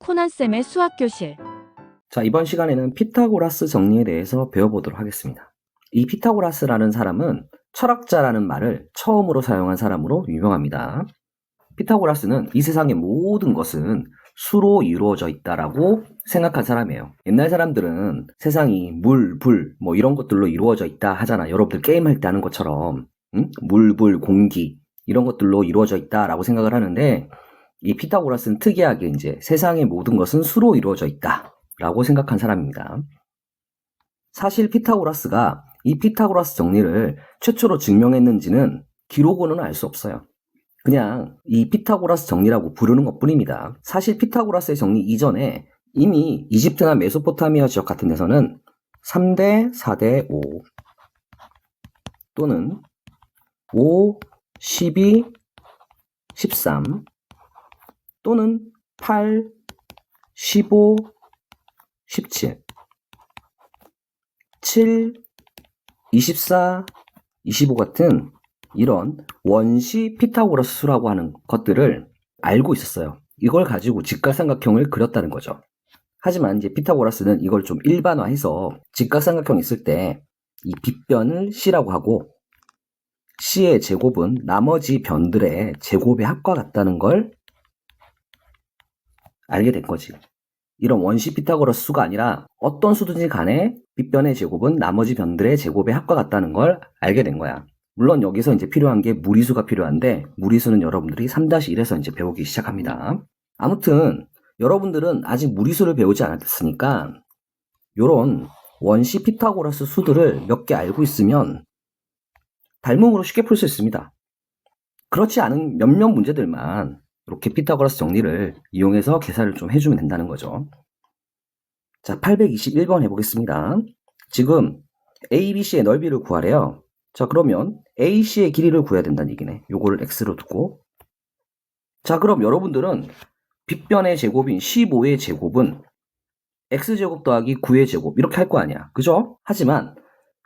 코난쌤의 수학교실. 자, 이번 시간에는 피타고라스 정리에 대해서 배워보도록 하겠습니다. 이 피타고라스라는 사람은 철학자라는 말을 처음으로 사용한 사람으로 유명합니다. 피타고라스는 이 세상의 모든 것은 수로 이루어져 있다라고 생각한 사람이에요. 옛날 사람들은 세상이 물, 불, 뭐 이런 것들로 이루어져 있다 하잖아. 여러분들 게임할 때 하는 것처럼 물, 불, 공기 이런 것들로 이루어져 있다라고 생각을 하는데, 이 피타고라스는 특이하게 이제 세상의 모든 것은 수로 이루어져 있다라고 생각한 사람입니다. 사실 피타고라스가 이 피타고라스 정리를 최초로 증명했는지는 기록으로는 알 수 없어요. 그냥 이 피타고라스 정리라고 부르는 것뿐입니다. 사실 피타고라스의 정리 이전에 이미 이집트나 메소포타미아 지역 같은 데서는 3대 4대 5 또는 5, 12, 13 또는 8, 15, 17, 7, 24, 25 같은 이런 원시 피타고라스 수라고 하는 것들을 알고 있었어요. 이걸 가지고 직각삼각형을 그렸다는 거죠. 하지만 이제 피타고라스는 이걸 좀 일반화해서 직각삼각형이 있을 때 이 빗변을 C라고 하고 C의 제곱은 나머지 변들의 제곱의 합과 같다는 걸 알게 된 거지. 이런 원시 피타고라스 수가 아니라 어떤 수든지 간에 빗변의 제곱은 나머지 변들의 제곱의 합과 같다는 걸 알게 된 거야. 물론 여기서 이제 필요한 게 무리수가 필요한데, 무리수는 여러분들이 3-1에서 이제 배우기 시작합니다. 아무튼 여러분들은 아직 무리수를 배우지 않았으니까 요런 원시 피타고라스 수들을 몇 개 알고 있으면 닮음으로 쉽게 풀 수 있습니다. 그렇지 않은 몇몇 문제들만 이렇게 피타고라스 정리를 이용해서 계산을 좀 해주면 된다는 거죠. 자, 821번 해보겠습니다. 지금 ABC의 넓이를 구하래요. 자, 그러면 AC의 길이를 구해야 된다는 얘기네. 요거를 X로 두고. 자, 그럼 여러분들은 빗변의 제곱인 15의 제곱은 X제곱 더하기 9의 제곱 이렇게 할 거 아니야. 그죠? 하지만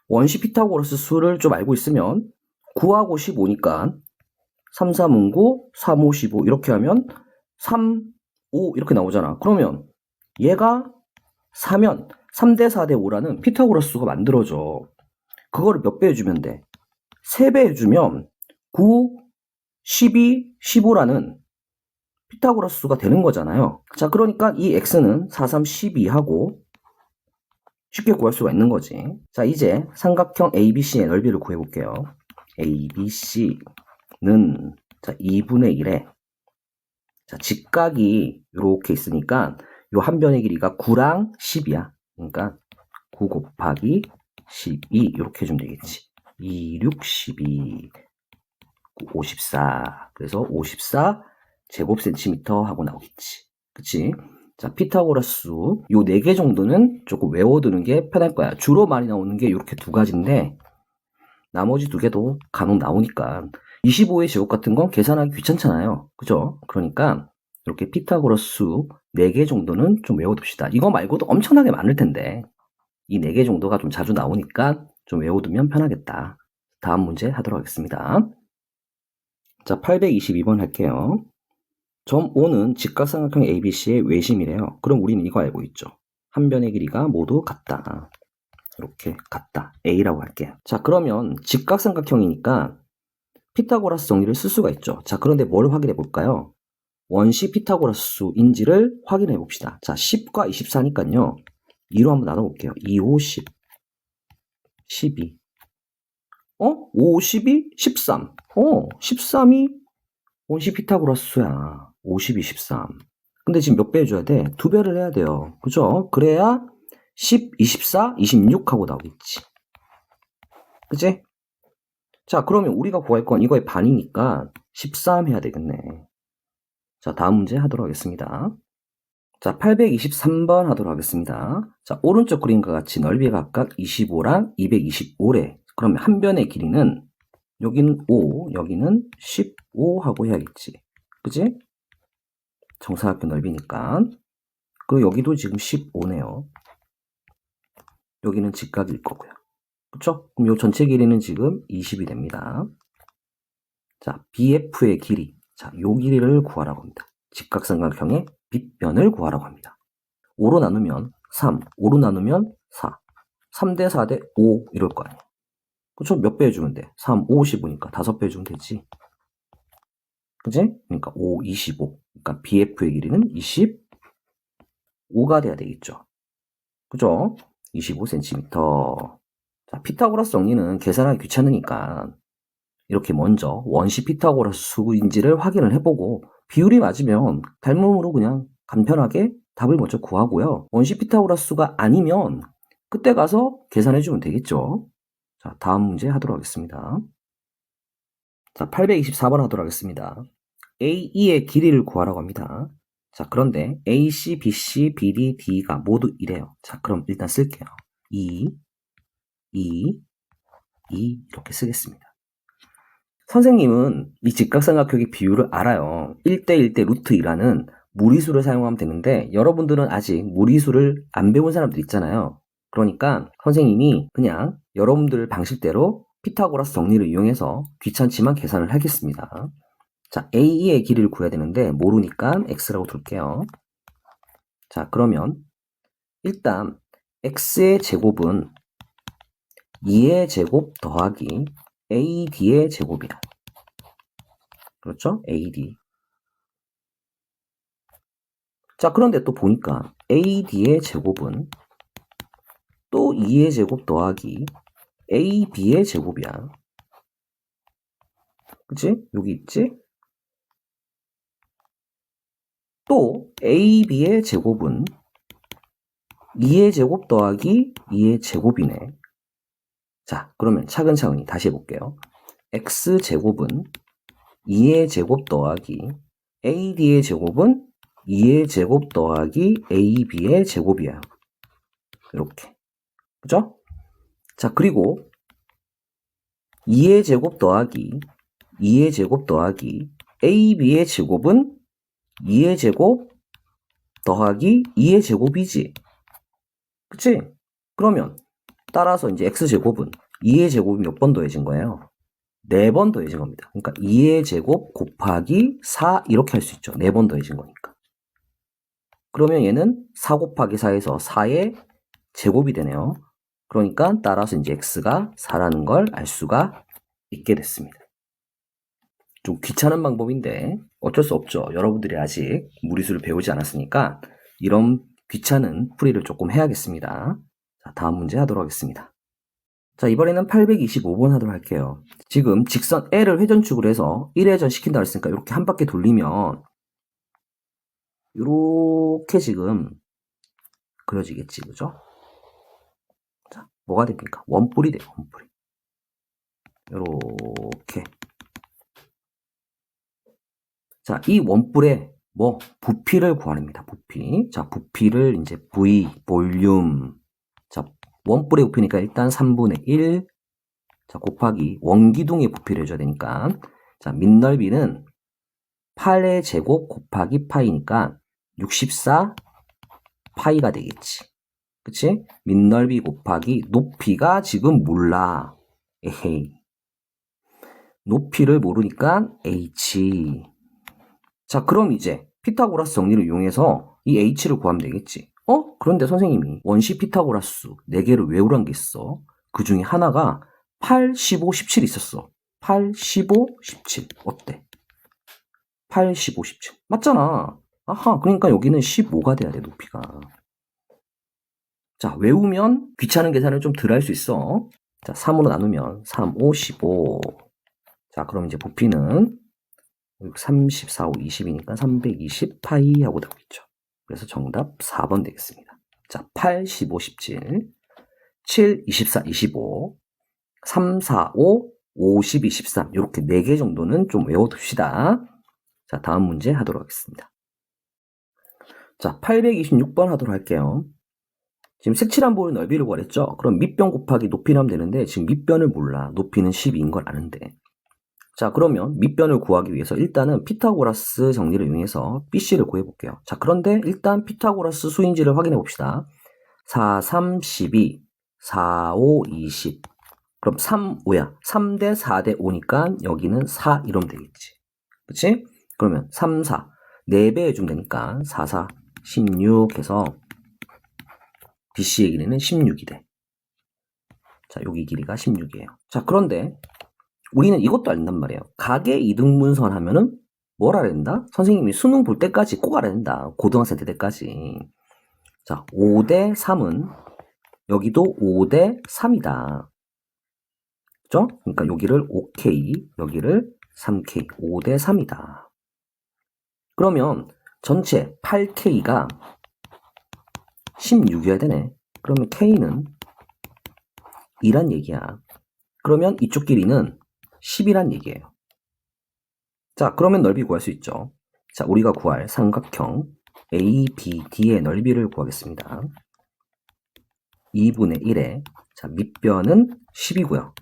원시 피타고라스 수를 좀 알고 있으면 9하고 15니까 3, 3, 9, 3, 5, 15 이렇게 하면 3, 5 이렇게 나오잖아. 그러면 얘가 4면 3대 4대 5라는 피타고라스 수가 만들어져. 그거를 몇 배 해주면 돼? 3배 해주면 9, 12, 15라는 피타고라스 수가 되는 거잖아요. 자, 그러니까 이 x는 4, 3, 12하고 쉽게 구할 수가 있는 거지. 자, 이제 삼각형 ABC의 넓이를 구해볼게요. ABC는 자, 2분의 1에 자, 직각이 이렇게 있으니까 요 한 변의 길이가 9랑 10이야. 그러니까 9 곱하기 12 이렇게 해주면 되겠지. 2, 6, 12, 54. 그래서 54 제곱 센티미터 하고 나오겠지. 그치? 자, 피타고라스 수 요 4개 정도는 조금 외워두는 게 편할 거야. 주로 많이 나오는 게 이렇게 2가지인데 나머지 2개도 간혹 나오니까 25의 제곱 같은 건 계산하기 귀찮잖아요. 그죠? 그러니까 이렇게 피타고라스 수 4개 정도는 좀 외워둡시다. 이거 말고도 엄청나게 많을 텐데 이 4개 정도가 좀 자주 나오니까 좀 외워두면 편하겠다. 다음 문제 하도록 하겠습니다. 자, 822번 할게요. 점 O는 직각삼각형 ABC의 외심이래요. 그럼 우리는 이거 알고 있죠. 한 변의 길이가 모두 같다. 이렇게 같다. A라고 할게요. 자, 그러면 직각삼각형이니까 피타고라스 정리를 쓸 수가 있죠. 자, 그런데 뭘 확인해 볼까요? 원시 피타고라스 수인지를 확인해 봅시다. 자, 10과 24니까요. 2로 한번 나눠볼게요. 2, 5, 10, 12. 5, 12, 13. 13이 원시 피타고라스 수야. 52, 13. 근데 지금 몇 배 해줘야 돼? 2배를 해야 돼요. 그죠? 그래야 10, 24, 26 하고 나오겠지. 그치? 자, 그러면 우리가 구할 건 이거의 반이니까 13 해야 되겠네. 자, 다음 문제 하도록 하겠습니다. 자, 823번 하도록 하겠습니다. 자, 오른쪽 그림과 같이 넓이가 각각 25랑 225래. 그러면 한 변의 길이는 여기는 5, 여기는 15 하고 해야겠지. 그치? 정사각형 넓이니까. 그리고 여기도 지금 15네요. 여기는 직각일 거고요. 그쵸? 그럼 요 전체 길이는 지금 20이 됩니다. 자, BF의 길이. 자, 요 길이를 구하라고 합니다. 직각삼각형의 빗변을 구하라고 합니다. 5로 나누면 3, 5로 나누면 4, 3대 4대 5 이럴 거 아니야. 그쵸? 몇 배 해주면 돼? 3, 5, 15니까 5배 해주면 되지. 그치? 그러니까 5, 25. 그러니까 BF의 길이는 25가 돼야 되겠죠. 그죠? 25cm. 자, 피타고라스 정리는 계산하기 귀찮으니까 이렇게 먼저 원시 피타고라스 수인지를 확인을 해보고 비율이 맞으면 닮음으로 그냥 간편하게 답을 먼저 구하고요. 원시 피타고라스 수가 아니면 그때 가서 계산해주면 되겠죠. 자, 다음 문제 하도록 하겠습니다. 자, 824번 하도록 하겠습니다. AE의 길이를 구하라고 합니다. 자, 그런데 AC, BC, BD, D가 모두 이래요. 자, 그럼 일단 쓸게요. 2, 2, 2 이렇게 쓰겠습니다. 선생님은 이 직각삼각형의 비율을 알아요. 1대1대 루트 2라는 무리수를 사용하면 되는데 여러분들은 아직 무리수를 안 배운 사람들 있잖아요. 그러니까 선생님이 그냥 여러분들 방식대로 피타고라스 정리를 이용해서 귀찮지만 계산을 하겠습니다. 자, AE의 길이를 구해야 되는데 모르니까 X라고 둘게요. 자, 그러면 일단 X의 제곱은 2의 제곱 더하기 AD의 제곱이야. 그렇죠? AD. 자, 그런데 또 보니까 AD의 제곱은 또 2의 제곱 더하기 AB의 제곱이야. 그치? 여기 있지? 또 AB의 제곱은 2의 제곱 더하기 2의 제곱이네. 자, 그러면 차근차근히 다시 해볼게요. X제곱은 2의 제곱 더하기 AD의 제곱은 2의 제곱 더하기 AB의 제곱이야. 이렇게. 그죠? 자, 그리고 2의 제곱 더하기 2의 제곱 더하기 AB의 제곱은 2의 제곱 더하기 2의 제곱이지. 그치? 그러면 따라서 이제 X제곱은 2의 제곱이 몇 번 더해진 거예요? 4번 더해진 겁니다. 그러니까 2의 제곱 곱하기 4 이렇게 할 수 있죠. 4번 더해진 거니까. 그러면 얘는 4 곱하기 4에서 4의 제곱이 되네요. 그러니까 따라서 이제 X가 4라는 걸 알 수가 있게 됐습니다. 좀 귀찮은 방법인데 어쩔 수 없죠. 여러분들이 아직 무리수를 배우지 않았으니까 이런 귀찮은 풀이를 조금 해야겠습니다. 자, 다음 문제 하도록 하겠습니다. 자, 이번에는 825번 하도록 할게요. 지금 직선 L을 회전축으로 해서 1회전 시킨다고 했으니까 이렇게 한 바퀴 돌리면 이렇게 지금 그려지겠지, 그죠? 자, 뭐가 됩니까? 원뿔이 돼요, 원뿔이. 이렇게. 자, 이 원뿔에 부피를 구합니다. 부피. 자, 부피를 이제 V, 볼륨. 자, 원뿔의 부피니까 일단 3분의 1. 자, 곱하기 원기둥의 부피를 해줘야 되니까. 자, 밑넓이는 8의 제곱 곱하기 파이니까 64 파이가 되겠지. 그치? 밑넓이 곱하기 높이가 지금 몰라. 에헤이. 높이를 모르니까 H. 자, 그럼 이제 피타고라스 정리를 이용해서 이 H를 구하면 되겠지. 그런데 선생님이 원시 피타고라스 4개를 외우란 게 있어. 그 중에 하나가 8, 15, 17 있었어. 8, 15, 17. 어때? 8, 15, 17. 맞잖아. 아하, 그러니까 여기는 15가 돼야 돼, 높이가. 자, 외우면 귀찮은 계산을 좀 덜 할 수 있어. 자, 3으로 나누면 3, 5, 15. 자, 그럼 이제 부피는 34, 5, 20이니까 320 파이 하고 나오겠죠. 그래서 정답 4번 되겠습니다. 자, 8, 15, 17, 7, 24, 25, 3, 4, 5, 50, 23 이렇게 4개 정도는 좀 외워둡시다. 자, 다음 문제 하도록 하겠습니다. 자, 826번 하도록 할게요. 지금 색칠한 볼의 넓이를 구하랬죠? 그럼 밑변 곱하기 높이를 하면 되는데 지금 밑변을 몰라. 높이는 12인 걸 아는데. 자, 그러면 밑변을 구하기 위해서 일단은 피타고라스 정리를 이용해서 BC를 구해볼게요. 자, 그런데 일단 피타고라스 수인지를 확인해 봅시다. 4, 3, 12, 4, 5, 20. 그럼 3, 5야. 3대 4대 5니까 여기는 4 이러면 되겠지. 그치? 그러면 3, 4. 4배 해주면 되니까 4, 4, 16 해서 BC의 길이는 16이 돼. 자, 여기 길이가 16이에요. 자, 그런데 우리는 이것도 알린단 말이에요. 가계 이등분선 하면은 뭘 알아야 된다? 선생님이 수능 볼 때까지 꼭 알아야 된다. 고등학생 때까지. 자, 5대 3은 여기도 5대 3이다. 그죠? 그러니까 여기를 5K, 여기를 3K, 5대 3이다. 그러면 전체 8K가 16이어야 되네. 그러면 K는 2란 얘기야. 그러면 이쪽 길이는 10이란 얘기예요. 자, 그러면 넓이 구할 수 있죠. 자, 우리가 구할 삼각형 ABD의 넓이를 구하겠습니다. 2분의 1에 자, 밑변은 10이고요.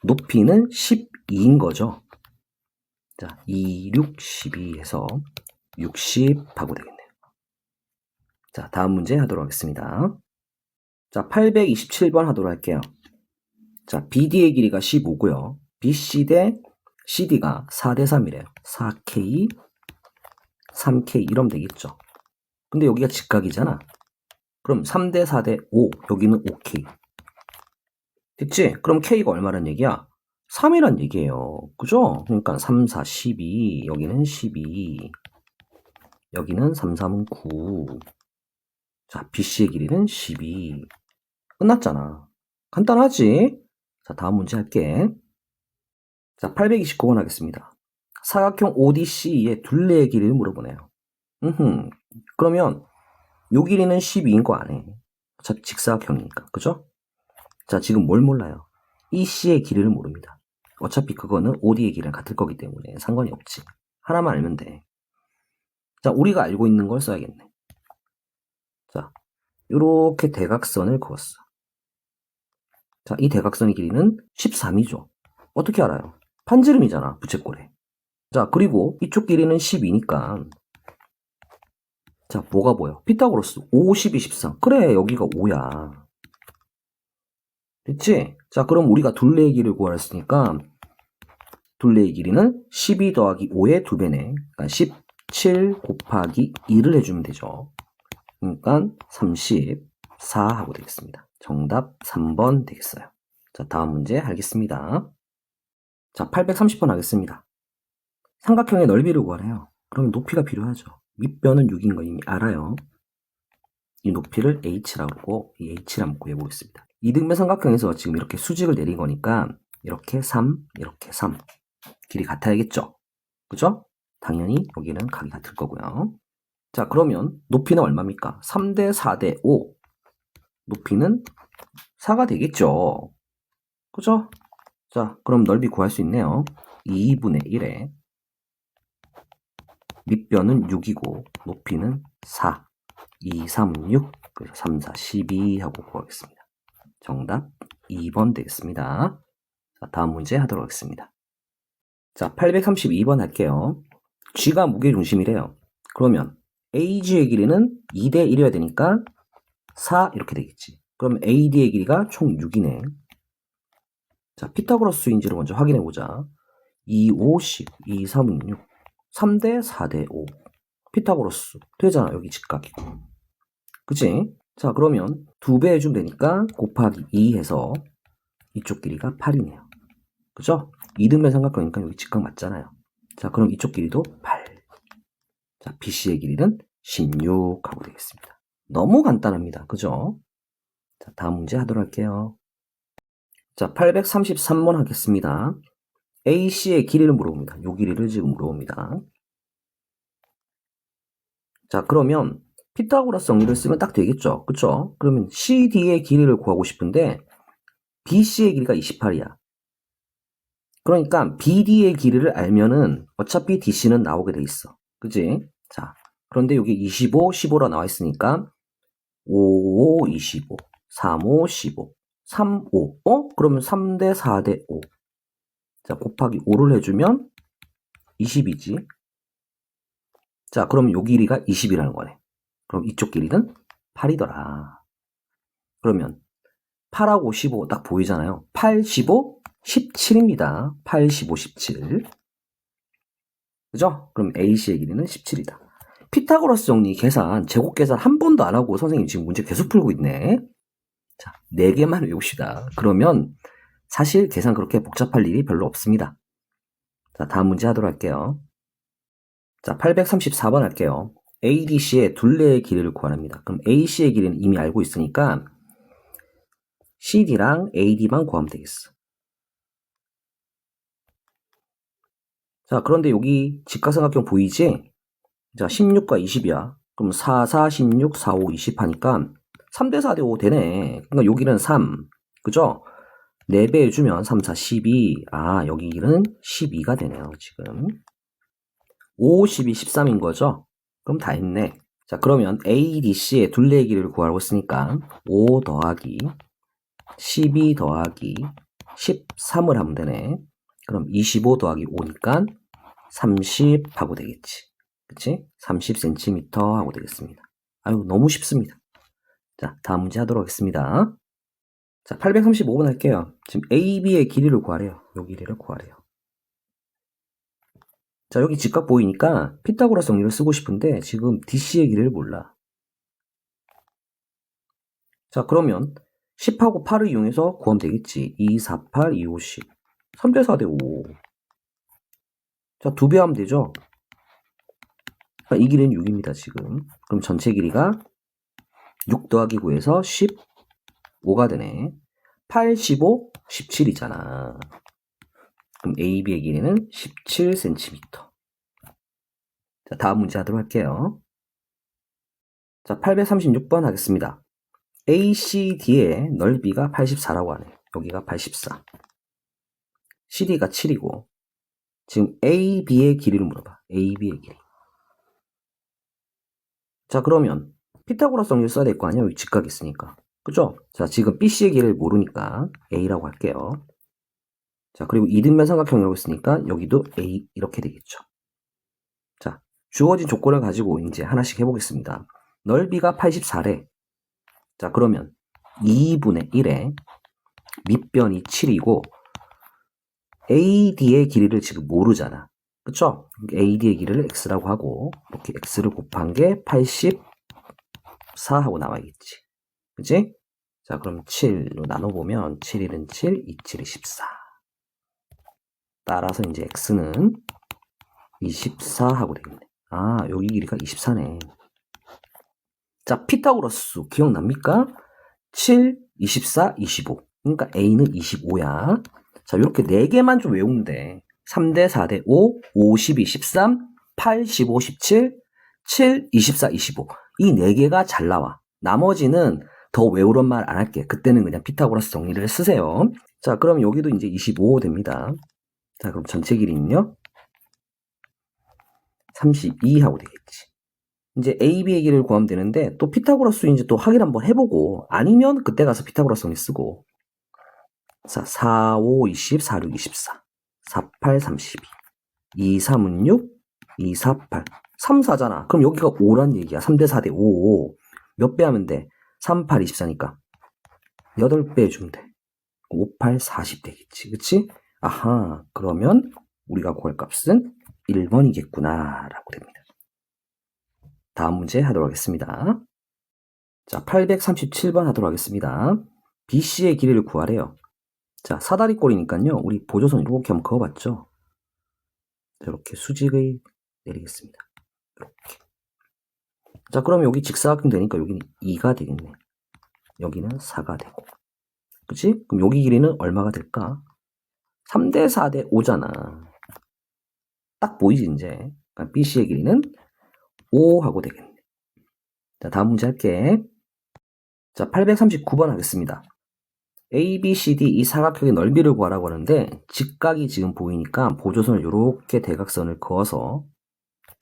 높이는 12인 거죠. 자, 2, 6, 12 해서 60 하고 되겠네요. 자, 다음 문제 하도록 하겠습니다. 자, 827번 하도록 할게요. 자, BD의 길이가 15고요. BC 대 CD가 4대 3이래요. 4K, 3K 이러면 되겠죠. 근데 여기가 직각이잖아. 그럼 3대 4대 5, 여기는 5K. 됐지? 그럼 K가 얼마란 얘기야? 3이란 얘기예요. 그죠? 그러니까 3, 4, 12, 여기는 12, 여기는 3, 3은 9. 자, BC의 길이는 12. 끝났잖아. 간단하지? 자, 다음 문제 할게. 자, 829번 하겠습니다. 사각형 ODC의 둘레의 길이를 물어보네요. 그러면 요 길이는 12인 거 안 해. 어차피 직사각형이니까. 그죠? 자, 지금 뭘 몰라요? EC의 길이를 모릅니다. 어차피 그거는 OD의 길이랑 같을 거기 때문에 상관이 없지. 하나만 알면 돼. 자, 우리가 알고 있는 걸 써야겠네. 자, 요렇게 대각선을 그었어. 자, 이 대각선의 길이는 13이죠. 어떻게 알아요? 판지름이잖아, 부채꼴에. 자, 그리고 이쪽 길이는 12니까 자, 뭐가 보여? 피타고라스 5, 12, 13. 그래, 여기가 5야. 됐지? 자, 그럼 우리가 둘레의 길이를 구하랬으니까 둘레의 길이는 12 더하기 5의 2배네. 그러니까 17 곱하기 2를 해주면 되죠. 그러니까 34 하고 되겠습니다. 정답 3번 되겠어요. 자, 다음 문제 하겠습니다. 자, 830번 하겠습니다. 삼각형의 넓이를 구하래요. 그러면 높이가 필요하죠. 밑변은 6인 거 이미 알아요. 이 높이를 h라고 하고 이 h를 한번 구해보겠습니다. 이등변 삼각형에서 지금 이렇게 수직을 내린 거니까 이렇게 3, 이렇게 3. 길이 같아야겠죠? 그죠? 당연히 여기는 각이 같을 거고요. 자, 그러면 높이는 얼마입니까? 3대 4대 5. 높이는 4가 되겠죠? 그죠? 자, 그럼 넓이 구할 수 있네요. 2분의 1에 밑변은 6이고 높이는 4. 2, 3, 6. 그래서 3, 4, 12 하고 구하겠습니다. 정답 2번 되겠습니다. 자, 다음 문제 하도록 하겠습니다. 자, 832번 할게요. G가 무게중심이래요. 그러면 AG의 길이는 2대 1이어야 되니까 4 이렇게 되겠지. 그럼 AD의 길이가 총 6이네. 자, 피타고라스 수인지를 먼저 확인해보자. 2, 5, 10, 2, 3은 6. 3대 4대 5. 피타고라스 되잖아. 여기 직각이고. 그치? 자, 그러면 2배 해주면 되니까 곱하기 2 해서 이쪽 길이가 8이네요. 그죠? 이등변 삼각형이니까 여기 직각 맞잖아요. 자, 그럼 이쪽 길이도 8. 자, BC의 길이는 16 하고 되겠습니다. 너무 간단합니다. 그죠? 자, 다음 문제 하도록 할게요. 자, 833번 하겠습니다. AC의 길이를 물어봅니다. 요 길이를 지금 물어봅니다. 자, 그러면 피타고라스 정리를 쓰면 딱 되겠죠? 그쵸? 그러면 CD의 길이를 구하고 싶은데 BC의 길이가 28이야. 그러니까 BD의 길이를 알면은 어차피 DC는 나오게 돼 있어. 그치? 자, 그런데 여기 25, 15라 나와 있으니까 5, 5, 25, 3, 5, 15, 3, 5. 그러면 3대 4대 5. 자, 곱하기 5를 해주면 20이지. 자, 그럼 요 길이가 20이라는 거네. 그럼 이쪽 길이는 8이더라. 그러면 8하고 15 딱 보이잖아요. 8, 15, 17입니다. 8, 15, 17. 그죠? 그럼 AC의 길이는 17이다. 피타고라스 정리 계산, 제곱 계산 한 번도 안 하고 선생님 지금 문제 계속 풀고 있네. 자, 4개만 외웁시다. 그러면 사실 계산 그렇게 복잡할 일이 별로 없습니다. 자, 다음 문제 하도록 할게요. 자, 834번 할게요. ADC의 둘레의 길이를 구하랍니다. 그럼 AC의 길이는 이미 알고 있으니까 CD랑 AD만 구하면 되겠어. 자, 그런데 여기 직각삼각형 보이지? 자, 16과 20이야. 그럼 4, 4, 16, 4, 5, 20 하니까 3대 4대 5 되네. 그러니까 여기는 3. 그죠? 4배 해주면 3, 4, 12. 아, 여기는 12가 되네요, 지금. 5, 12, 13인 거죠? 그럼 다 했네. 자, 그러면 ADC의 둘레의 길이를 구하라고 했으니까 5 더하기 12 더하기 13을 하면 되네. 그럼 25 더하기 5니까 30 하고 되겠지. 그치? 30cm 하고 되겠습니다. 아유, 너무 쉽습니다. 자, 다음 문제 하도록 하겠습니다. 자, 835번 할게요. 지금 AB의 길이를 구하래요. 요 길이를 구하래요. 자, 여기 직각 보이니까 피타고라스 정리를 쓰고 싶은데 지금 DC의 길이를 몰라. 자, 그러면 10하고 8을 이용해서 구하면 되겠지. 2, 4, 8, 2, 5, 10. 3대 4대 5. 자, 2배 하면 되죠? 이 길이는 6입니다, 지금. 그럼 전체 길이가 6 더하기 9에서 15가 되네. 8, 15, 17이잖아. 그럼 AB의 길이는 17cm. 자, 다음 문제 하도록 할게요. 자, 836번 하겠습니다. ACD의 넓이가 84라고 하네. 여기가 84. CD가 7이고 지금 AB의 길이를 물어봐. AB의 길이. 자, 그러면 피타고라스 정리를 써야 될 거 아니야? 여기 직각이 있으니까. 그죠? 자, 지금 BC의 길이를 모르니까 A라고 할게요. 자, 그리고 이등변 삼각형이라고 했으니까 여기도 A 이렇게 되겠죠. 자, 주어진 조건을 가지고 이제 하나씩 해보겠습니다. 넓이가 84래. 자, 그러면 2분의 1에 밑변이 7이고 AD의 길이를 지금 모르잖아. 그쵸? AD의 길이를 X라고 하고 이렇게 X를 곱한 게 84 하고 나와있지. 그치? 자, 그럼 7로 나눠보면 7, 1은 7, 2, 7이 14. 따라서 이제 X는 24 하고 되겠네. 아, 여기 길이가 24네. 자, 피타고라스 기억납니까? 7, 24, 25. 그러니까 A는 25야. 자, 이렇게 4개만 좀 외우면 돼. 3대 4대 5, 5, 12, 13, 8, 15, 17, 7, 24, 25. 이 4개가 잘 나와. 나머지는 더 외우란 말 안 할게. 그때는 그냥 피타고라스 정리를 쓰세요. 자, 그럼 여기도 이제 25 됩니다. 자, 그럼 전체 길이는요? 32 하고 되겠지. 이제 AB의 길이를 구하면 되는데 또 피타고라스인지 또 확인 한번 해보고 아니면 그때 가서 피타고라스 정리 쓰고. 자, 4, 5, 20, 4, 6, 24. 4, 8, 32. 2, 3은 6, 2, 4, 8. 3, 4잖아. 그럼 여기가 5란 얘기야. 3대 4대 5. 몇 배 하면 돼? 3, 8, 24니까. 8배 해주면 돼. 5, 8, 40 되겠지. 그치? 아하. 그러면 우리가 구할 값은 1번이겠구나. 라고 됩니다. 다음 문제 하도록 하겠습니다. 자, 837번 하도록 하겠습니다. BC의 길이를 구하래요. 자, 사다리꼴이니까요. 우리 보조선 이렇게 한번 그어봤죠? 이렇게 수직을 내리겠습니다. 이렇게. 자, 그럼 여기 직사각형 되니까 여기는 2가 되겠네. 여기는 4가 되고. 그치? 그럼 여기 길이는 얼마가 될까? 3대 4대 5잖아. 딱 보이지, 이제. 그러니까 BC의 길이는 5 하고 되겠네. 자, 다음 문제 할게. 자, 839번 하겠습니다. A, B, C, D 이 사각형의 넓이를 구하라고 하는데 직각이 지금 보이니까 보조선을 이렇게 대각선을 그어서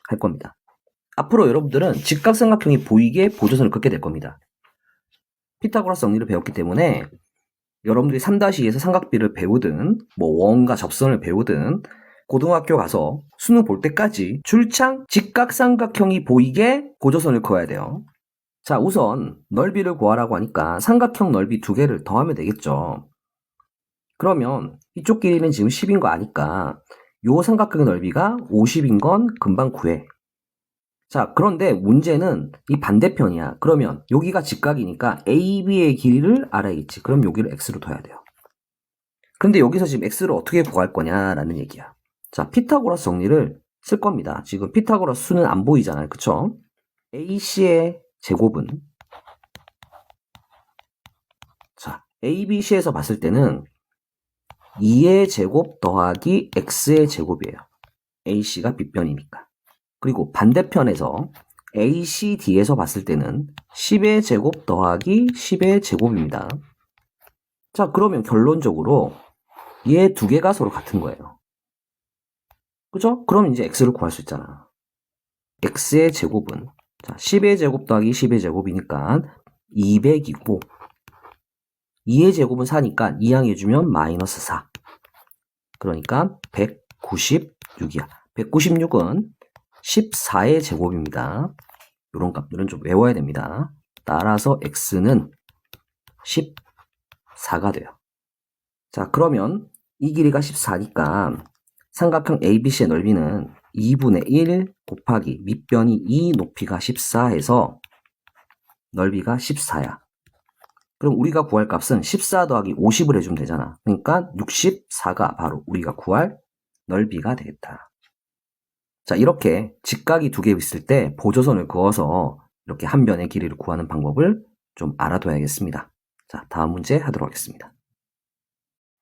할 겁니다. 앞으로 여러분들은 직각삼각형이 보이게 보조선을 긋게 될 겁니다. 피타고라스 정리를 배웠기 때문에 여러분들이 3-2에서 삼각비를 배우든 뭐 원과 접선을 배우든 고등학교 가서 수능 볼 때까지 줄창 직각삼각형이 보이게 보조선을 그어야 돼요. 자, 우선 넓이를 구하라고 하니까 삼각형 넓이 2개를 더하면 되겠죠. 그러면 이쪽 길이는 지금 10인 거 아니까 요 삼각형의 넓이가 50인 건 금방 구해. 자, 그런데 문제는 이 반대편이야. 그러면 여기가 직각이니까 AB의 길이를 알아야겠지. 그럼 여기를 X로 둬야 돼요. 근데 여기서 지금 X를 어떻게 구할 거냐라는 얘기야. 자, 피타고라스 정리를 쓸 겁니다. 지금 피타고라스 수는 안 보이잖아요. 그쵸? AC의 제곱은, 자, ABC에서 봤을 때는 2의 제곱 더하기 X의 제곱이에요. AC가 빗변이니까. 그리고 반대편에서 ACD에서 봤을 때는 10의 제곱 더하기 10의 제곱입니다. 자, 그러면 결론적으로 얘 두 개가 서로 같은 거예요. 그죠? 그럼 이제 X를 구할 수 있잖아. X의 제곱은, 자, 10의 제곱 더하기 10의 제곱이니까 200이고, 2의 제곱은 4니까 2항해주면 마이너스 4. 그러니까 196이야. 196은 14의 제곱입니다. 이런 값들은 좀 외워야 됩니다. 따라서 X는 14가 돼요. 자, 그러면 이 길이가 14니까 삼각형 ABC의 넓이는 2분의 1 곱하기 밑변이 2 높이가 14 해서 넓이가 14야. 그럼 우리가 구할 값은 14 더하기 50을 해주면 되잖아. 그러니까 64가 바로 우리가 구할 넓이가 되겠다. 자, 이렇게 직각이 두 개 있을 때 보조선을 그어서 이렇게 한 변의 길이를 구하는 방법을 좀 알아둬야겠습니다. 자, 다음 문제 하도록 하겠습니다.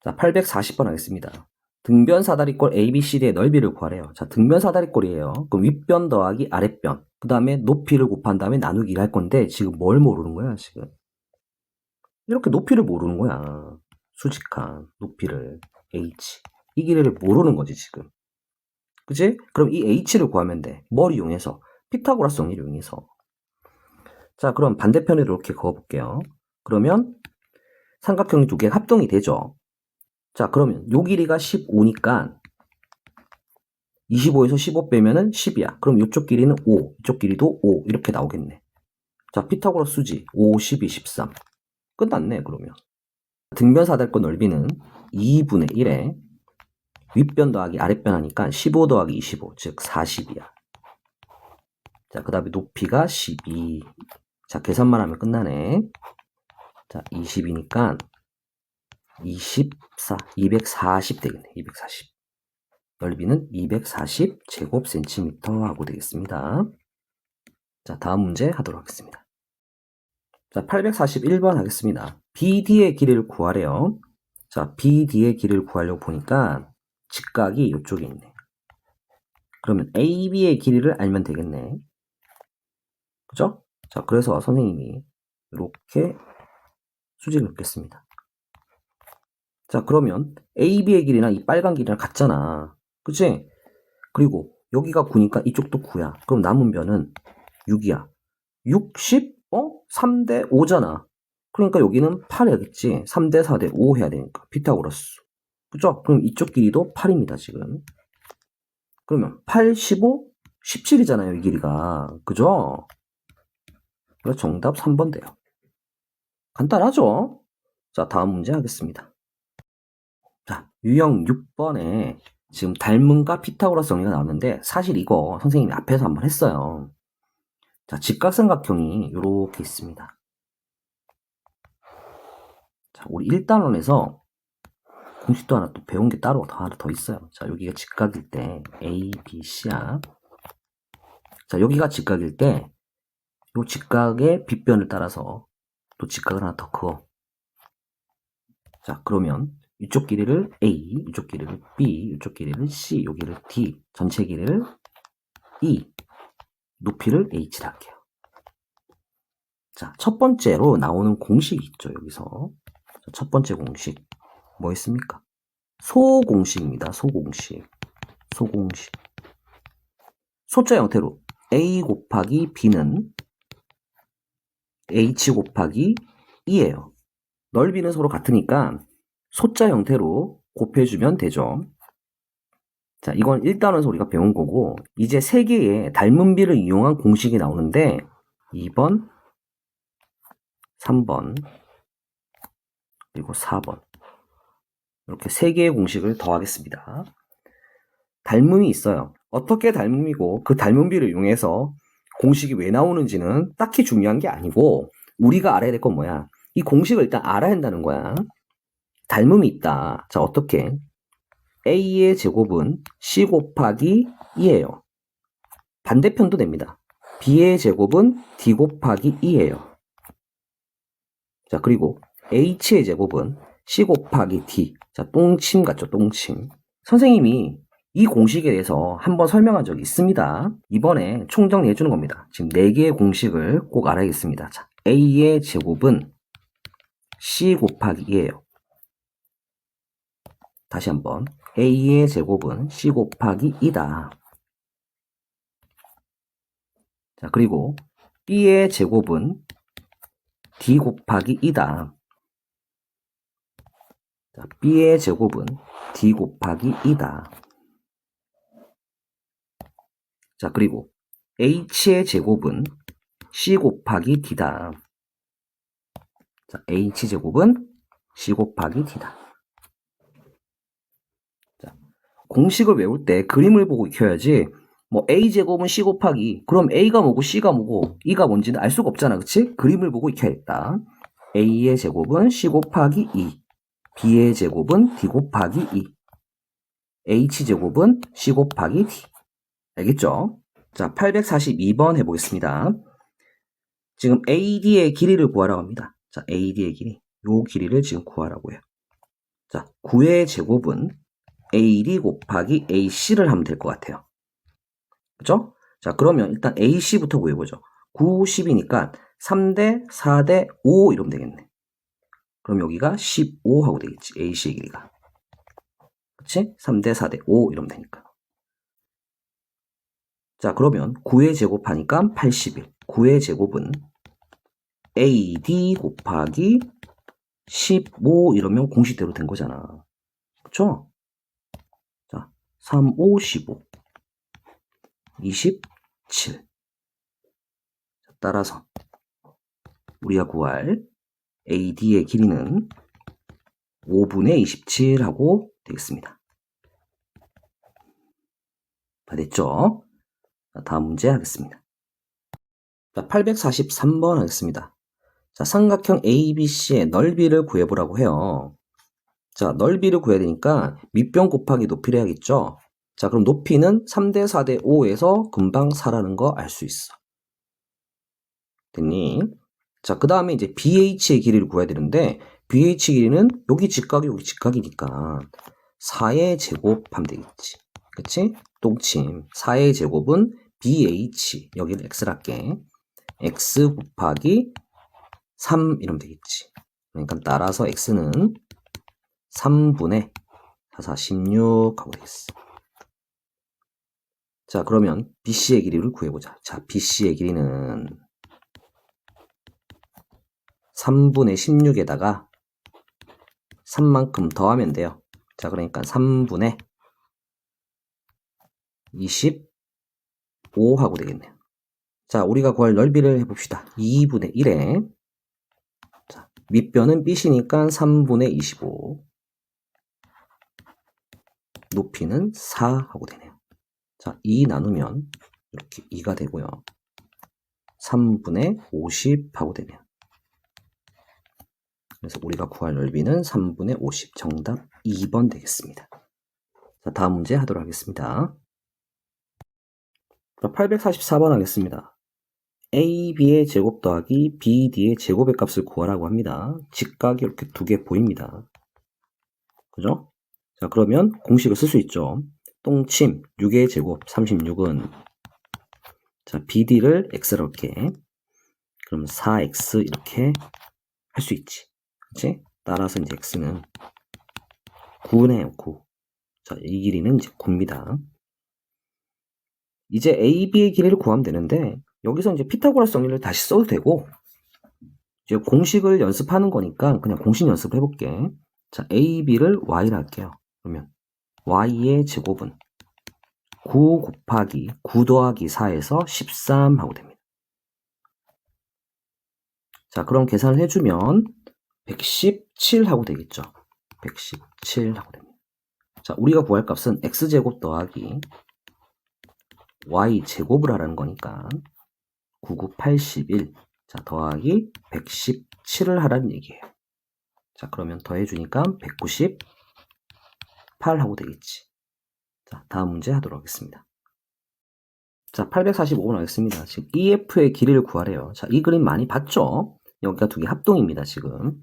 자, 840번 하겠습니다. 등변 사다리꼴 ABCD의 넓이를 구하래요. 자, 등변 사다리꼴이에요. 그럼 윗변 더하기 아랫변. 그 다음에 높이를 곱한 다음에 나누기를 할 건데 지금 뭘 모르는 거야, 지금? 이렇게 높이를 모르는 거야. 수직한 높이를 H. 이 길이를 모르는 거지, 지금. 그치? 그럼 이 H를 구하면 돼. 뭘 이용해서? 피타고라스 정리를 이용해서. 자, 그럼 반대편에 이렇게 그어볼게요. 그러면 삼각형이 두 개가 합동이 되죠. 자, 그러면 요 길이가 15니까 25에서 15 빼면은 10이야. 그럼 이쪽 길이는 5, 이쪽 길이도 5 이렇게 나오겠네. 자, 피타고라스 수지 5, 12, 13. 끝났네, 그러면. 등변 사다리꼴 넓이는 2분의 1에 윗변 더하기 아랫변 하니까 15 더하기 25, 즉 40이야. 자, 그 다음에 높이가 12. 자, 계산만 하면 끝나네. 자, 20이니까 24, 240 되겠네. 240. 넓이는 240 제곱센티미터 하고 되겠습니다. 자, 다음 문제 하도록 하겠습니다. 자, 841번 하겠습니다. BD의 길이를 구하래요. 자, BD의 길이를 구하려고 보니까 직각이 이쪽에 있네. 그러면 AB의 길이를 알면 되겠네. 그죠? 자, 그래서 선생님이 이렇게 수직을 넣겠습니다. 자, 그러면 AB의 길이나 이 빨간 길이랑 같잖아. 그치? 그리고 여기가 9니까 이쪽도 9야. 그럼 남은 변은 6이야. 60? 3대 5잖아. 그러니까 여기는 8 해야겠지. 3대 4대 5 해야 되니까. 피타고라스. 그죠? 그럼 이쪽 길이도 8입니다, 지금. 그러면 8, 15, 17이잖아요, 이 길이가. 그죠? 그래서 정답 3번 돼요. 간단하죠? 자, 다음 문제 하겠습니다. 자, 유형 6번에 지금 닮음과 피타고라스 정리가 나왔는데 사실 이거 선생님이 앞에서 한번 했어요. 자, 직각삼각형이 이렇게 있습니다. 자, 우리 1단원에서 공식도 하나 또 배운 게 따로 하나 더 있어요. 자, 여기가 직각일 때 A, B, C야. 자, 여기가 직각일 때 이 직각의 빗변을 따라서 또 직각을 하나 더 그어. 자, 그러면 이쪽 길이를 A, 이쪽 길이를 B, 이쪽 길이를 C, 여기를 D, 전체 길이를 E, 높이를 H를 할게요. 자, 첫 번째로 나오는 공식이 있죠, 여기서. 자, 첫 번째 공식, 뭐 있습니까? 소공식입니다, 소공식. 소공식. 소자 형태로 A 곱하기 B는 H 곱하기 2예요. 넓이는 서로 같으니까 소자 형태로 곱해주면 되죠. 자, 이건 1단원에서 우리가 배운 거고 이제 세 개의 닮은비를 이용한 공식이 나오는데 2번, 3번, 그리고 4번 이렇게 세 개의 공식을 더하겠습니다. 닮음이 있어요. 어떻게 닮음이고 그 닮은비를 이용해서 공식이 왜 나오는지는 딱히 중요한 게 아니고 우리가 알아야 될 건 뭐야? 이 공식을 일단 알아야 한다는 거야. 닮음이 있다. 자, 어떻게? A의 제곱은 C 곱하기 2예요. 반대편도 됩니다. B의 제곱은 D 곱하기 2예요. 자, 그리고 H의 제곱은 C 곱하기 D. 자, 똥침 같죠? 똥침. 선생님이 이 공식에 대해서 한번 설명한 적이 있습니다. 이번에 총정리해 주는 겁니다. 지금 4개의 공식을 꼭 알아야겠습니다. 자, A의 제곱은 C 곱하기 2예요. 다시 한번. A의 제곱은 C 곱하기 2다. 자, 그리고 B의 제곱은 D 곱하기 2다. 자, B의 제곱은 D 곱하기 2다. 자, 그리고 H의 제곱은 C 곱하기 D다. 자, H제곱은 C 곱하기 D다. 자, 공식을 외울 때 그림을 보고 익혀야지, 뭐 A제곱은 C 곱하기, 그럼 A가 뭐고 C가 뭐고 E가 뭔지는 알 수가 없잖아. 그치? 그림을 보고 익혀야겠다. A의 제곱은 C 곱하기 2, B의 제곱은 D 곱하기 2, H제곱은 C 곱하기 D. 알겠죠? 자, 842번 해보겠습니다. 지금 AD의 길이를 구하라고 합니다. 자, AD의 길이. 요 길이를 지금 구하라고 해요. 자, 9의 제곱은 AD 곱하기 AC를 하면 될 것 같아요. 그죠? 자, 그러면 일단 AC부터 구해보죠. 9, 10이니까 3대 4대 5 이러면 되겠네. 그럼 여기가 15 하고 되겠지. AC의 길이가. 그치? 3대 4대 5 이러면 되니까. 자, 그러면 9의 제곱하니까 81. 9의 제곱은 AD 곱하기 15 이러면 공식대로 된 거잖아. 그쵸? 자, 3, 5, 15. 27. 따라서 우리가 구할 AD의 길이는 5분의 27 하고 되겠습니다. 다 됐죠? 자, 다음 문제 하겠습니다. 자, 843번 하겠습니다. 자, 삼각형 ABC의 넓이를 구해보라고 해요. 자, 넓이를 구해야 되니까 밑변 곱하기 높이를 해야겠죠? 자, 그럼 높이는 3대 4대 5에서 금방 4라는 거 알 수 있어. 됐니? 자, 그 다음에 이제 BH의 길이를 구해야 되는데, BH 길이는 여기 직각이 여기 직각이니까 4의 제곱하면 되겠지. 그치? 똥침. 4의 제곱은 BH, 여기를 X를 할게. X 곱하기 3 이러면 되겠지. 그러니까 따라서 X는 3분의 4, 16 하고 되겠어. 자, 그러면 BC의 길이를 구해보자. 자, BC의 길이는 3분의 16에다가 3만큼 더하면 돼요. 자, 그러니까 3분의 25 하고 되겠네요. 자, 우리가 구할 넓이를 해봅시다. 2분의 1에 자, 밑변은 BC니까 3분의 25 높이는 4 하고 되네요. 자, 2 나누면 이렇게 2가 되고요. 3분의 50 하고 되네요. 그래서 우리가 구할 넓이는 3분의 50. 정답 2번 되겠습니다. 자, 다음 문제 하도록 하겠습니다. 자, 844번 하겠습니다. AB의 제곱 더하기 BD의 제곱의 값을 구하라고 합니다. 직각이 이렇게 두 개 보입니다. 그죠? 자, 그러면 공식을 쓸 수 있죠. 똥침 6의 제곱 36은 자, BD를 X로 이렇게 그럼 4X 이렇게 할 수 있지. 그치? 따라서 이제 X는 9네요, 9. 자, 이 길이는 이제 9입니다. 이제 AB의 길이를 구하면 되는데, 여기서 이제 피타고라스 정리를 다시 써도 되고, 이제 공식을 연습하는 거니까 그냥 공식 연습을 해볼게. 자, AB를 Y로 할게요. 그러면 Y의 제곱은 9 곱하기 9 더하기 4에서 13 하고 됩니다. 자, 그럼 계산을 해주면 117 하고 되겠죠. 117 하고 됩니다. 자, 우리가 구할 값은 X제곱 더하기 Y제곱을 하라는 거니까 9981. 자, 더하기 117을 하라는 얘기예요. 자, 그러면 더해주니까 198 하고 되겠지. 자, 다음 문제 하도록 하겠습니다. 자, 845번 하겠습니다. 지금 EF의 길이를 구하래요. 자, 이 그림 많이 봤죠? 여기가 두 개 합동입니다, 지금.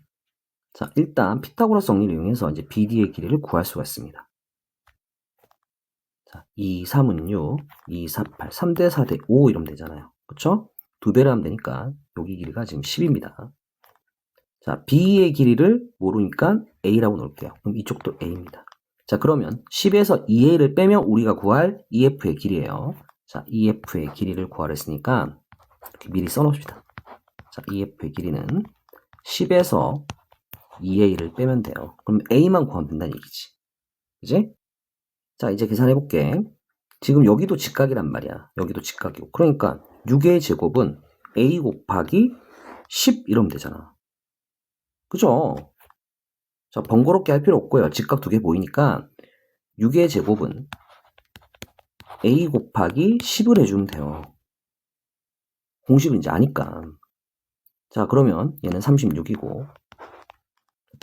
자, 일단 피타고라스 정리를 이용해서 이제 BD의 길이를 구할 수가 있습니다. 자, 2, 3은 6, 2, 4, 8, 3대 4대 5 이러면 되잖아요. 그쵸? 두 배를 하면 되니까 여기 길이가 지금 10입니다. 자, B의 길이를 모르니까 A라고 놓을게요. 그럼 이쪽도 A입니다. 자, 그러면 10에서 2A를 빼면 우리가 구할 EF의 길이에요. 자, EF의 길이를 구하려 했으니까 이렇게 미리 써놓읍시다. 자, EF의 길이는 10에서 2A를 빼면 돼요. 그럼 A만 구하면 된다는 얘기지. 그지? 자, 이제 계산해볼게. 지금 여기도 직각이란 말이야. 여기도 직각이고. 그러니까 6의 제곱은 A 곱하기 10 이러면 되잖아. 그죠? 자, 번거롭게 할 필요 없고요. 직각 두 개 보이니까 6의 제곱은 A 곱하기 10을 해주면 돼요. 공식을 이제 아니까. 자, 그러면 얘는 36이고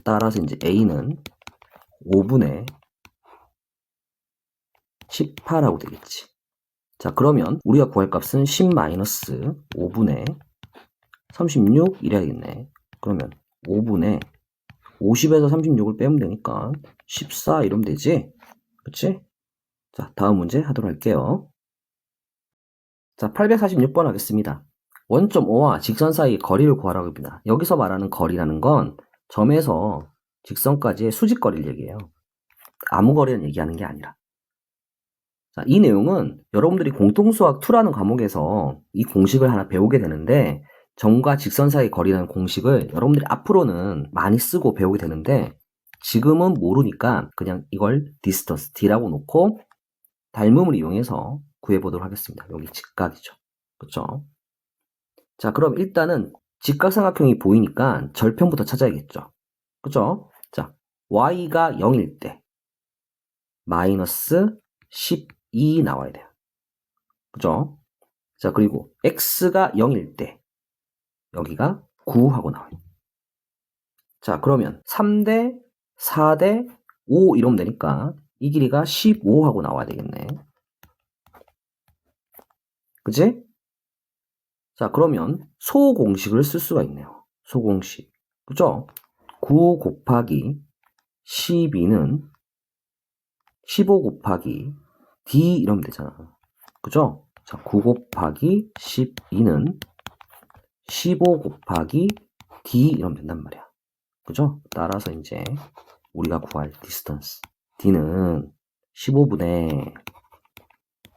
따라서 이제 A는 5분의 18하고 되겠지. 자, 그러면 우리가 구할 값은 10-5분의 36 이래야겠네. 그러면 5분의 50에서 36을 빼면 되니까 14 이러면 되지? 그치? 자, 다음 문제 하도록 할게요. 자, 846번 하겠습니다. 원점 O와 직선 사이의 거리를 구하라고 합니다. 여기서 말하는 거리라는 건 점에서 직선까지의 수직거리를 얘기해요. 아무 거리를 얘기하는 게 아니라. 자, 이 내용은 여러분들이 공통수학 2라는 과목에서 이 공식을 하나 배우게 되는데 점과 직선 사이의 거리라는 공식을 여러분들이 앞으로는 많이 쓰고 배우게 되는데 지금은 모르니까 그냥 이걸 distance, d라고 놓고 닮음을 이용해서 구해보도록 하겠습니다. 여기 직각이죠. 그쵸? 자, 그럼 일단은 직각삼각형이 보이니까 절편부터 찾아야겠죠. 그쵸? 자, y가 0일 때 마이너스 12 나와야 돼요. 그죠? 자, 그리고 x가 0일 때 여기가 9 하고 나와요. 자, 그러면 3대 4대 5 이러면 되니까 이 길이가 15 하고 나와야 되겠네. 그치? 자, 그러면 소공식을 쓸 수가 있네요. 소공식. 그죠? 9 곱하기 12는 15 곱하기 D 이러면 되잖아. 그죠? 자, 9 곱하기 12는 15 곱하기 D 이러면 된단 말이야. 그죠? 따라서 이제 우리가 구할 디스턴스 D는 15분의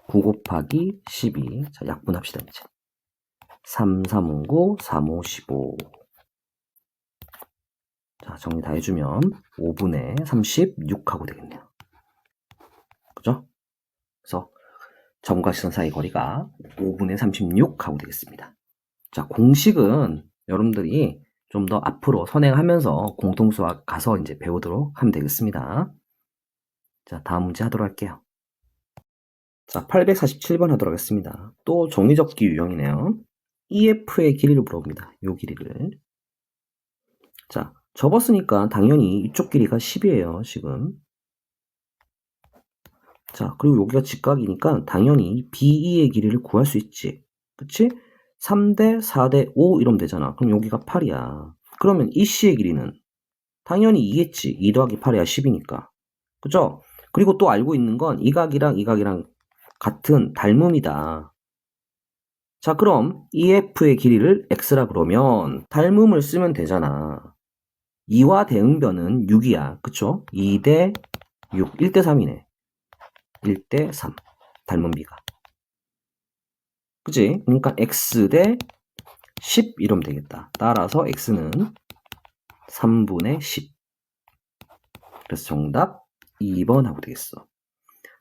9 곱하기 12. 자, 약분합시다, 이제. 3, 3, 9, 3, 5, 15. 자, 정리 다 해주면 5분의 36 하고 되겠네요. 그죠? 그래서 점과 시선 사이 거리가 5분의 36 하고 되겠습니다. 자, 공식은 여러분들이 좀 더 앞으로 선행하면서 공통수학 가서 이제 배우도록 하면 되겠습니다. 자, 다음 문제 하도록 할게요. 자, 847번 하도록 하겠습니다. 또 종이접기 유형이네요. EF의 길이를 물어봅니다. 요 길이를. 자, 접었으니까 당연히 이쪽 길이가 10이에요, 지금. 자, 그리고 여기가 직각이니까 당연히 BE의 길이를 구할 수 있지. 그치? 3대 4대 5 이러면 되잖아. 그럼 여기가 8이야. 그러면 이 C의 길이는 당연히 2겠지. 2 더하기 8이야 10이니까. 그죠? 그리고 또 알고 있는 건 이 각이랑 이 각이랑 같은 닮음이다. 자, 그럼 EF의 길이를 X라 그러면 닮음을 쓰면 되잖아. 2와 대응변은 6이야. 그쵸? 2대 6, 1대 3이네. 1대 3. 닮은 비가. 그치? 그러니까 X 대 10 이러면 되겠다. 따라서 X는 3분의 10. 그래서 정답 2번 하고 되겠어.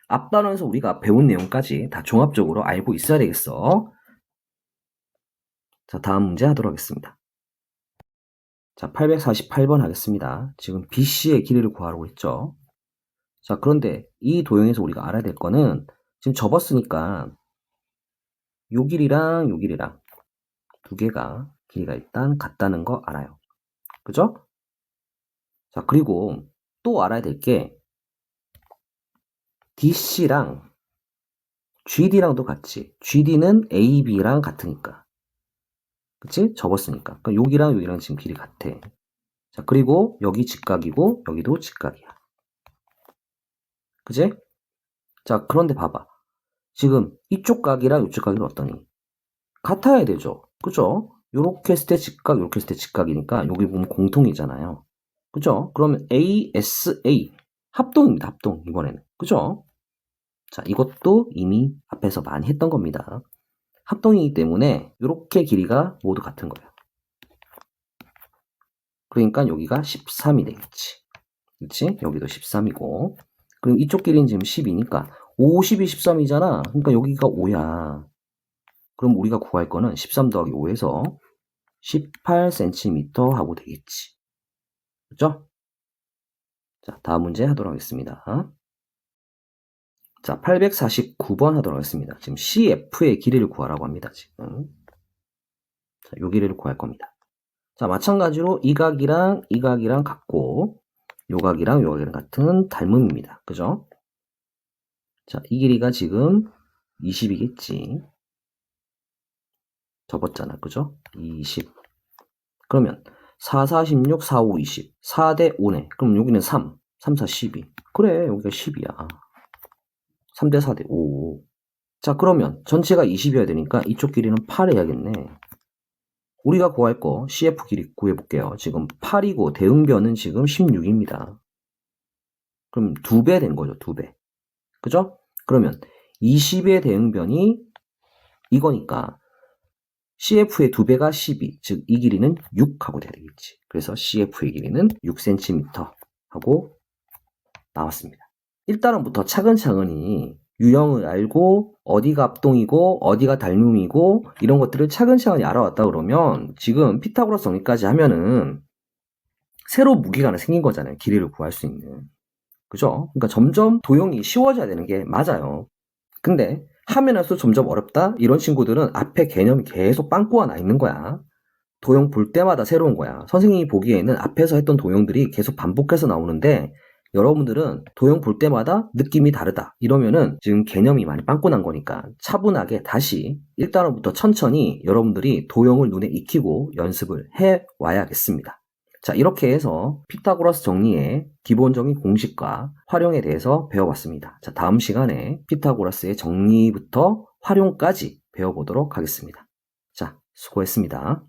앞 단원에서 우리가 배운 내용까지 다 종합적으로 알고 있어야 되겠어. 자, 다음 문제 하도록 하겠습니다. 자, 848번 하겠습니다. 지금 BC의 길이를 구하라고 했죠. 자, 그런데 이 도형에서 우리가 알아야 될 거는 지금 접었으니까 요 길이랑 요 길이랑 두 개가 길이가 일단 같다는 거 알아요. 그죠? 자, 그리고 또 알아야 될 게 DC랑 GD랑도 같지. GD는 AB랑 같으니까. 그치? 접었으니까. 그러니까 여기랑 지금 길이 같아. 자, 그리고 여기 직각이고 여기도 직각이야. 그치? 자, 그런데 봐봐. 지금 이쪽 각이랑 이쪽 각이 어떠니? 같아야 되죠. 그죠? 요렇게 했을 때 직각, 요렇게 했을 때 직각이니까 여기 보면 공통이잖아요. 그죠? 그러면 ASA 합동입니다. 합동 이번에는. 그죠? 자, 이것도 이미 앞에서 많이 했던 겁니다. 합동이기 때문에 이렇게 길이가 모두 같은 거예요. 그러니까 여기가 13이 되겠지. 그렇지? 여기도 13이고. 그리고 이쪽 길이는 지금 10이니까 50이 13이잖아. 그러니까 여기가 5야. 그럼 우리가 구할 거는 13 더하기 5에서 18cm 하고 되겠지. 그렇죠? 자, 다음 문제 하도록 하겠습니다. 자, 849번 하도록 하겠습니다. 지금 CF의 길이를 구하라고 합니다. 지금. 자, 요 길이를 구할 겁니다. 자, 마찬가지로 이 각이랑 같고 요 각이랑 같은 닮음입니다. 그죠? 자, 이 길이가 지금 20이겠지. 접었잖아. 그죠? 20. 그러면 4, 4, 16, 4, 5, 20. 4대 5네. 그럼 여기는 3. 3, 4, 12. 그래, 여기가 10이야. 3대 4대 5. 자, 그러면 전체가 20이어야 되니까 이쪽 길이는 8 해야겠네. 우리가 구할 거 CF 길이 구해볼게요. 지금 8이고 대응변은 지금 16입니다. 그럼 2배 된 거죠. 2배. 그죠? 그러면 20의 대응변이 이거니까 CF의 2배가 12, 즉 이 길이는 6 하고 돼야 되겠지. 그래서 CF의 길이는 6cm 하고 나왔습니다. 일단은부터 차근차근히 유형을 알고 어디가 합동이고 어디가 닮음이고 이런 것들을 차근차근히 알아왔다 그러면 지금 피타고라스 정리까지 하면은 새로 무게가 하나 생긴 거잖아요. 길이를 구할 수 있는. 그죠? 그러니까 점점 도형이 쉬워져야 되는 게 맞아요. 근데 하면 할수록 점점 어렵다? 이런 친구들은 앞에 개념이 계속 빵꾸가 나 있는 거야. 도형 볼 때마다 새로운 거야. 선생님이 보기에는 앞에서 했던 도형들이 계속 반복해서 나오는데 여러분들은 도형 볼 때마다 느낌이 다르다. 이러면은 지금 개념이 많이 빵꾸 난 거니까 차분하게 다시 1단원부터 천천히 여러분들이 도형을 눈에 익히고 연습을 해 와야겠습니다. 자, 이렇게 해서 피타고라스 정리의 기본적인 공식과 활용에 대해서 배워봤습니다. 자, 다음 시간에 피타고라스의 정리부터 활용까지 배워보도록 하겠습니다. 자, 수고했습니다.